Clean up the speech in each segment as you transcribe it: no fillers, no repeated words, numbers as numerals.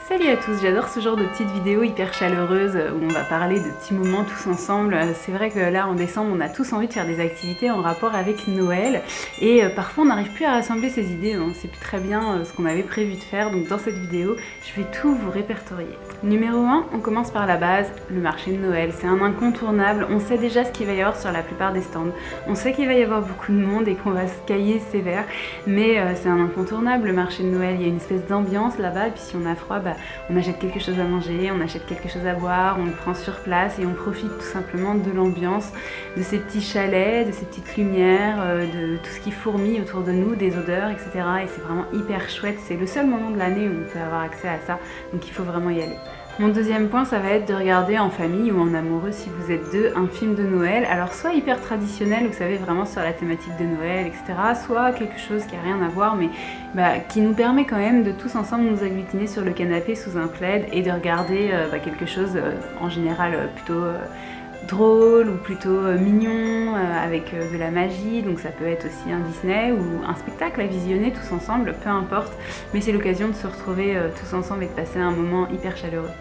Salut à tous, j'adore ce genre de petites vidéos hyper chaleureuses où on va parler de petits moments tous ensemble. C'est vrai que là en décembre on a tous envie de faire des activités en rapport avec Noël et parfois on n'arrive plus à rassembler ses idées, on ne sait plus très bien ce qu'on avait prévu de faire, donc dans cette vidéo je vais tout vous répertorier. Numéro 1, on commence par la base, le marché de Noël. C'est un incontournable, on sait déjà ce qu'il va y avoir sur la plupart des stands. On sait qu'il va y avoir beaucoup de monde et qu'on va se cailler sévère, mais c'est un incontournable le marché de Noël. Il y a une espèce d'ambiance là-bas et puis si on a froid, on achète quelque chose à manger, on achète quelque chose à boire, on le prend sur place et on profite tout simplement de l'ambiance, de ces petits chalets, de ces petites lumières, de tout ce qui fourmille autour de nous, des odeurs, etc. Et c'est vraiment hyper chouette, c'est le seul moment de l'année où on peut avoir accès à ça, donc il faut vraiment y aller. Mon deuxième point, ça va être de regarder en famille ou en amoureux, si vous êtes deux, un film de Noël. Alors soit hyper traditionnel, vous savez, vraiment sur la thématique de Noël, etc. Soit quelque chose qui n'a rien à voir, mais qui nous permet quand même de tous ensemble nous agglutiner sur le canapé sous un plaid et de regarder quelque chose en général plutôt drôle ou plutôt mignon, avec de la magie, donc ça peut être aussi un Disney ou un spectacle à visionner tous ensemble, peu importe, mais c'est l'occasion de se retrouver tous ensemble et de passer un moment hyper chaleureux.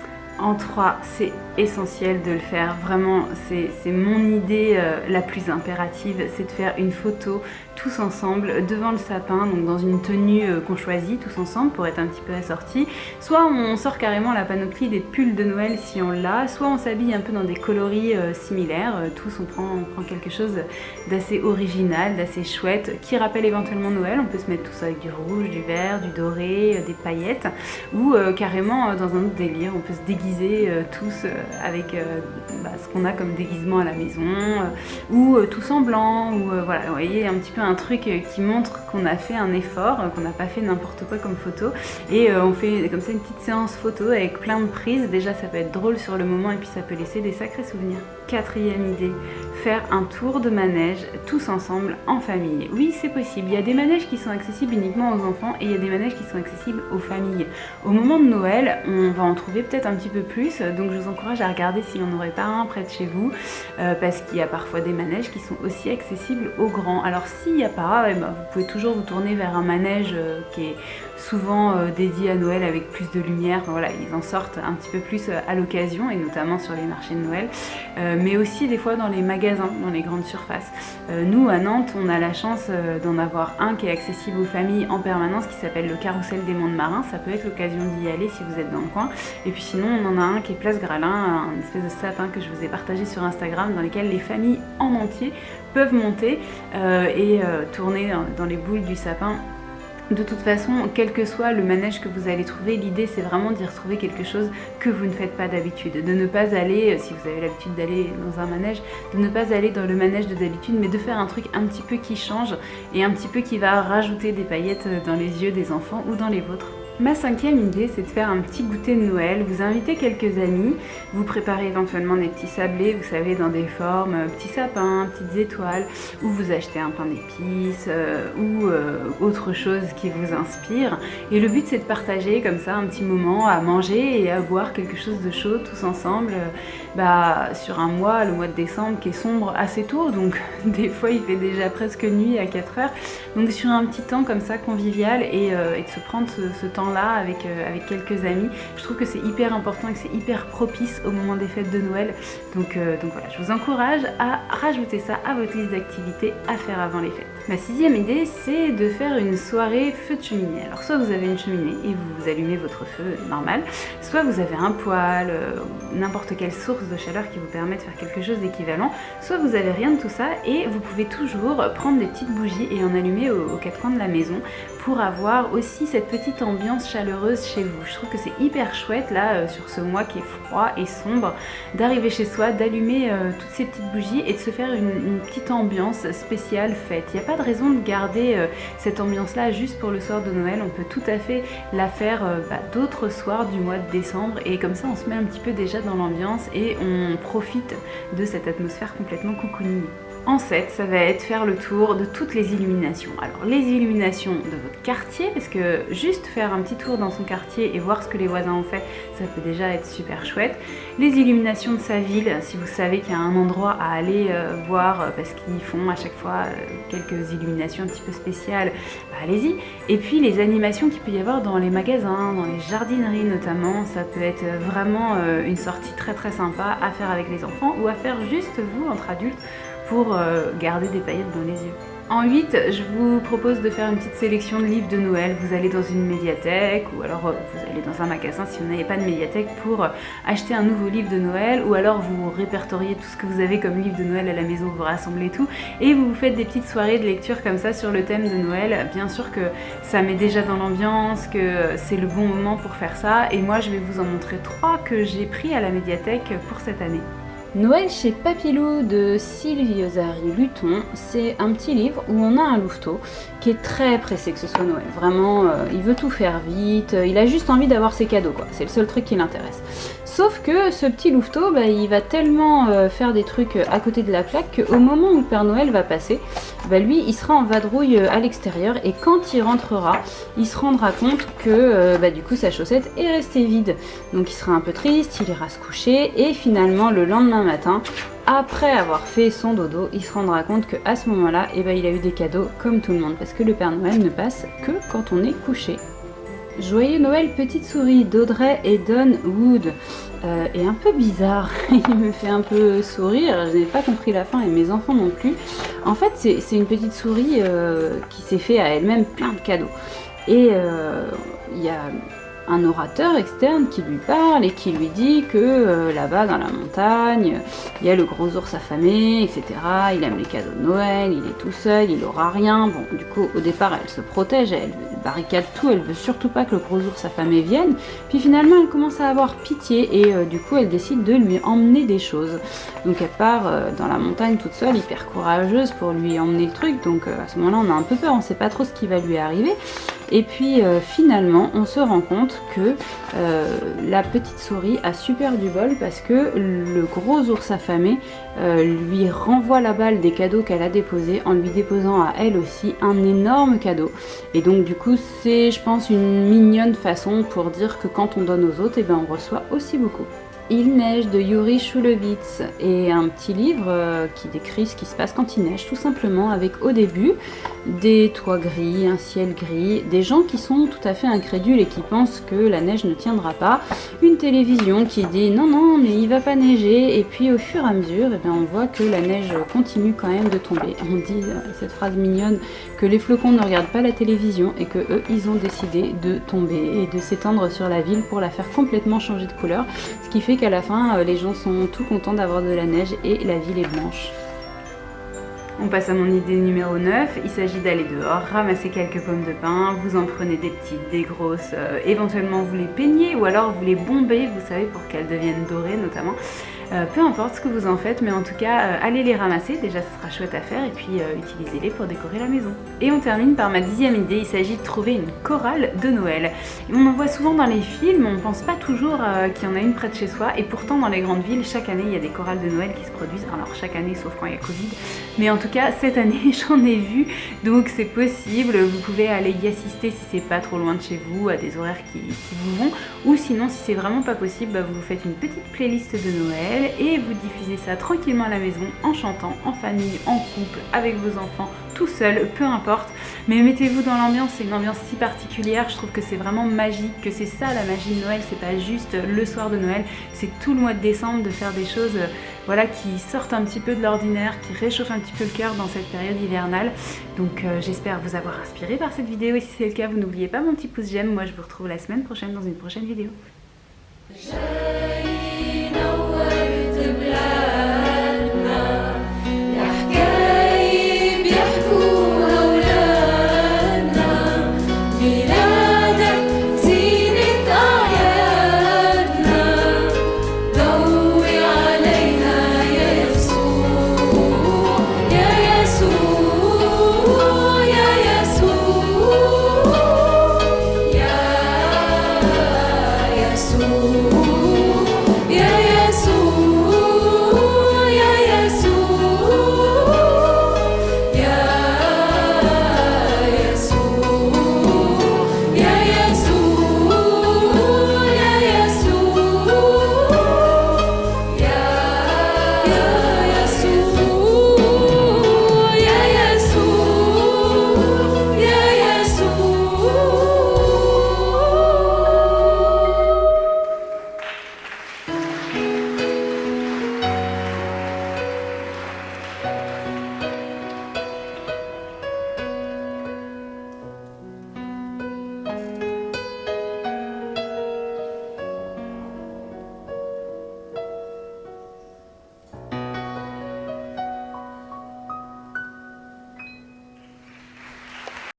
En 3, c'est essentiel de le faire, vraiment, c'est mon idée la plus impérative, c'est de faire une photo tous ensemble devant le sapin, donc dans une tenue qu'on choisit tous ensemble pour être un petit peu assortis. Soit on sort carrément la panoplie des pulls de Noël si on l'a, soit on s'habille un peu dans des coloris similaires, tous on prend quelque chose d'assez original, d'assez chouette, qui rappelle éventuellement Noël. On peut se mettre tout ça avec du rouge, du vert, du doré, des paillettes, ou carrément dans un autre délire, on peut se déguiser tous avec ce qu'on a comme déguisement à la maison, ou tous en blanc, ou voilà, vous voyez, un petit peu un truc qui montre qu'on a fait un effort, qu'on n'a pas fait n'importe quoi comme photo, et on fait comme ça une petite séance photo avec plein de prises. Déjà ça peut être drôle sur le moment et puis ça peut laisser des sacrés souvenirs. Quatrième idée, faire un tour de manège tous ensemble en famille. Oui, c'est possible, il y a des manèges qui sont accessibles uniquement aux enfants et il y a des manèges qui sont accessibles aux familles. Au moment de Noël, on va en trouver peut-être un petit peu plus, donc je vous encourage à regarder s'il n'y en aurait pas un près de chez vous, parce qu'il y a parfois des manèges qui sont aussi accessibles aux grands. Alors s'il n'y a pas, vous pouvez toujours vous tourner vers un manège qui est souvent dédié à Noël avec plus de lumière. Enfin, voilà, ils en sortent un petit peu plus à l'occasion et notamment sur les marchés de Noël, mais aussi des fois dans les magasins, dans les grandes surfaces. Nous à Nantes, on a la chance d'en avoir un qui est accessible aux familles en permanence qui s'appelle le Carrousel des Mondes Marins. Ça peut être l'occasion d'y aller si vous êtes dans le coin. Et puis sinon, on en a un qui est Place Gralin, un espèce de sapin que je vous ai partagé sur Instagram dans lequel les familles en entier peuvent monter et tourner dans les boules du sapin. De toute façon, quel que soit le manège que vous allez trouver, l'idée c'est vraiment d'y retrouver quelque chose que vous ne faites pas d'habitude. De ne pas aller, si vous avez l'habitude d'aller dans un manège, de ne pas aller dans le manège de d'habitude, mais de faire un truc un petit peu qui change et un petit peu qui va rajouter des paillettes dans les yeux des enfants ou dans les vôtres. Ma cinquième idée, c'est de faire un petit goûter de Noël. Vous invitez quelques amis, vous préparez éventuellement des petits sablés, vous savez, dans des formes, petits sapins, petites étoiles, ou vous achetez un pain d'épices, ou autre chose qui vous inspire. Et le but, c'est de partager comme ça un petit moment à manger et à boire quelque chose de chaud tous ensemble, sur un mois, le mois de décembre, qui est sombre assez tôt, donc des fois il fait déjà presque nuit à 4 heures. Donc sur un petit temps comme ça convivial et de se prendre ce temps-là avec quelques amis, je trouve que c'est hyper important et que c'est hyper propice au moment des fêtes de Noël. Donc voilà, je vous encourage à rajouter ça à votre liste d'activités à faire avant les fêtes. Ma sixième idée, c'est de faire une soirée feu de cheminée. Alors soit vous avez une cheminée et vous allumez votre feu normal, soit vous avez un poêle, n'importe quelle source de chaleur qui vous permet de faire quelque chose d'équivalent, soit vous avez rien de tout ça et vous pouvez toujours prendre des petites bougies et en allumer aux quatre coins de la maison pour avoir aussi cette petite ambiance chaleureuse chez vous. Je trouve que c'est hyper chouette là, sur ce mois qui est froid et sombre, d'arriver chez soi, d'allumer toutes ces petites bougies et de se faire une petite ambiance spéciale fête. Il n'y a pas de raison de garder cette ambiance là juste pour le soir de Noël, on peut tout à fait la faire d'autres soirs du mois de décembre et comme ça on se met un petit peu déjà dans l'ambiance et on profite de cette atmosphère complètement cocooning. En 7, ça va être faire le tour de toutes les illuminations. Alors les illuminations de votre quartier, parce que juste faire un petit tour dans son quartier et voir ce que les voisins ont fait, ça peut déjà être super chouette. Les illuminations de sa ville, si vous savez qu'il y a un endroit à aller voir, parce qu'ils font à chaque fois quelques illuminations un petit peu spéciales, bah, allez-y. Et puis les animations qu'il peut y avoir dans les magasins, dans les jardineries notamment, ça peut être vraiment une sortie très très sympa à faire avec les enfants ou à faire juste vous entre adultes pour garder des paillettes dans les yeux. En 8, je vous propose de faire une petite sélection de livres de Noël. Vous allez dans une médiathèque ou alors vous allez dans un magasin si vous n'avez pas de médiathèque pour acheter un nouveau livre de Noël, ou alors vous répertoriez tout ce que vous avez comme livre de Noël à la maison, vous rassemblez tout et vous vous faites des petites soirées de lecture comme ça sur le thème de Noël. Bien sûr que ça met déjà dans l'ambiance, que c'est le bon moment pour faire ça, et moi je vais vous en montrer 3 que j'ai pris à la médiathèque pour cette année. Noël chez Papilou de Sylvie Ozari-Luton, c'est un petit livre où on a un louveteau qui est très pressé que ce soit Noël. Vraiment, il veut tout faire vite, il a juste envie d'avoir ses cadeaux, quoi. C'est le seul truc qui l'intéresse. Sauf que ce petit louveteau, bah, il va tellement faire des trucs à côté de la plaque qu'au moment où le Père Noël va passer, bah, lui, il sera en vadrouille à l'extérieur, et quand il rentrera, il se rendra compte que bah, du coup sa chaussette est restée vide. Donc il sera un peu triste, il ira se coucher, et finalement le lendemain matin, après avoir fait son dodo, il se rendra compte qu'à ce moment-là, eh ben, il a eu des cadeaux comme tout le monde, parce que le Père Noël ne passe que quand on est couché. Joyeux Noël Petite Souris d'Audrey et Don Wood est un peu bizarre, il me fait un peu sourire, je n'ai pas compris la fin et mes enfants non plus. En fait c'est une petite souris qui s'est fait à elle-même plein de cadeaux, et il y a un orateur externe qui lui parle et qui lui dit que là-bas dans la montagne, il y a le gros ours affamé, etc. Il aime les cadeaux de Noël, il est tout seul, il aura rien. Bon, du coup, au départ, elle se protège, elle barricade tout, elle veut surtout pas que le gros ours affamé vienne. Puis finalement, elle commence à avoir pitié et du coup, elle décide de lui emmener des choses. Donc elle part dans la montagne toute seule, hyper courageuse pour lui emmener le truc. Donc à ce moment-là, on a un peu peur, on sait pas trop ce qui va lui arriver. Et puis finalement, on se rend compte que la petite souris a super du bol, parce que le gros ours affamé lui renvoie la balle des cadeaux qu'elle a déposés en lui déposant à elle aussi un énorme cadeau. Et donc du coup, c'est, je pense, une mignonne façon pour dire que quand on donne aux autres, et ben, on reçoit aussi beaucoup. Il neige de Yuri Shulevitz est un petit livre qui décrit ce qui se passe quand il neige, tout simplement, avec au début des toits gris, un ciel gris, des gens qui sont tout à fait incrédules et qui pensent que la neige ne tiendra pas, une télévision qui dit non non mais il va pas neiger, et puis au fur et à mesure eh bien, on voit que la neige continue quand même de tomber. On dit cette phrase mignonne que les flocons ne regardent pas la télévision et que eux ils ont décidé de tomber et de s'étendre sur la ville pour la faire complètement changer de couleur, ce qui fait qu'à la fin les gens sont tout contents d'avoir de la neige et la ville est blanche. On passe à mon idée numéro 9, il s'agit d'aller dehors, ramasser quelques pommes de pin, vous en prenez des petites, des grosses, éventuellement vous les peignez ou alors vous les bombez, vous savez, pour qu'elles deviennent dorées notamment. Peu importe ce que vous en faites, mais en tout cas, allez les ramasser, déjà ce sera chouette à faire, et puis utilisez-les pour décorer la maison. Et on termine par ma 10e idée, il s'agit de trouver une chorale de Noël. Et on en voit souvent dans les films, on ne pense pas toujours qu'il y en a une près de chez soi, et pourtant dans les grandes villes, chaque année il y a des chorales de Noël qui se produisent, alors chaque année sauf quand il y a Covid, mais en tout cas cette année j'en ai vu, donc c'est possible, vous pouvez aller y assister si c'est pas trop loin de chez vous, à des horaires qui vous vont, ou sinon si c'est vraiment pas possible, bah, vous faites une petite playlist de Noël, et vous diffusez ça tranquillement à la maison en chantant, en famille, en couple, avec vos enfants, tout seul, peu importe. Mais mettez-vous dans l'ambiance, c'est une ambiance si particulière, je trouve que c'est vraiment magique, que c'est ça la magie de Noël, c'est pas juste le soir de Noël, c'est tout le mois de décembre de faire des choses voilà, qui sortent un petit peu de l'ordinaire, qui réchauffent un petit peu le cœur dans cette période hivernale. Donc j'espère vous avoir inspiré par cette vidéo, et si c'est le cas, vous n'oubliez pas mon petit pouce j'aime. Moi je vous retrouve la semaine prochaine dans une prochaine vidéo.